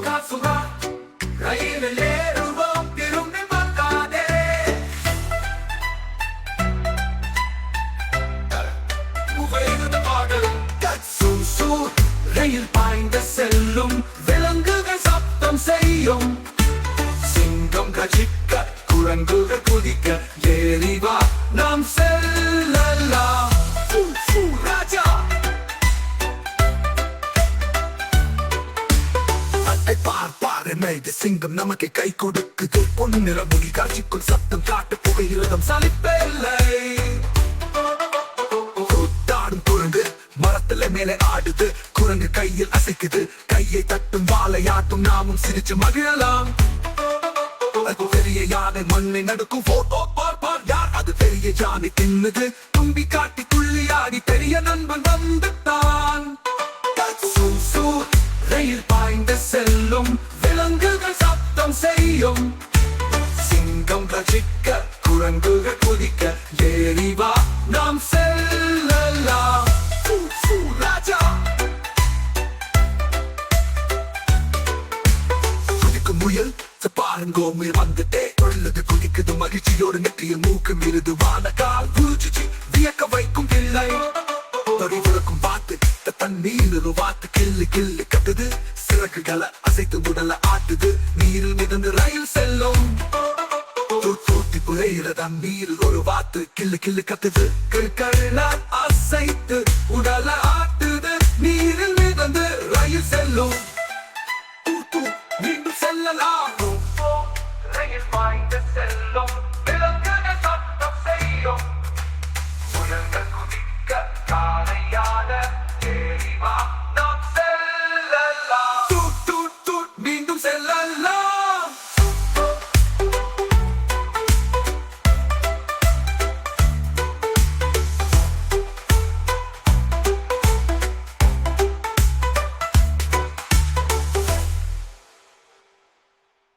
சுகா ரயிலில் ஏறுவோம் திரும்பி பார்க்காதே. புகையிரத பாடல் சூ ரயில் பாய்ந்த செல்லும் விலங்குகள் சப்தம் செய்யும். சிங்கம் கஜிக்க குரங்குகள் குதிக்க ஏறி வா நாம் செல்லலாம். ராஜா சிங்கம் நமக்கு கை கொடுக்குது. பொன்னிற முடி காட்சிக்குள் சத்தம் காட்டு புகையிரதம் சலிப்பில்லை. கூத்தாடும் குரங்கு மரத்துல மேலே ஆடுது. குரங்கு கையில் அசைக்குது. கையை தட்டும் வாழையாட்டும் நாமும் சிரிச்சு மகிழலாம். அது பெரிய யானை மண்ணை நடுக்கும். யார் அது பெரிய யானை தின்னுது. தும்பி காட்டி துள்ளியாடி பெரிய நண்பன் வந்துட்டான். ரயில் பாய்ந்து செல்லும் விலங்குகள் சப்தம் செய்யும். சிங்கம் ரசிக்க குரங்குகள் குதிக்க ஏறி வா நாம் செல்லலாம். ராஜா குதிக்கும் முயல் பாருங்கோ முயல் வந்துட்டே உள்ளது. குதிக்குது மகிழ்ச்சியோடு நெற்றியில் மூக்கு மிருது. வானக்கால் பூச்சி வியக்க வைக்கும் பிள்ளை. தொடி விளக்கும் பார்த்து தண்ணீர் வாத்து கிள்ளி கிள்ளி கட்டுது. சிறகுகளை அசைத்து உடல ஆட்டுது. நீரில் மிதந்து ரயில் செல்லும். தூத்தி புகையிரதம் நீரில் ஒரு வாத்து கிள்ளி கிள்ளி கட்டுது. கண்ணால் அசைத்து உடல ஆட்டுது. நீரில் மிதந்து ரயில் செல்லும். மீண்டும் செல்லலாம். ரயில் பாய்ந்து செல்லும்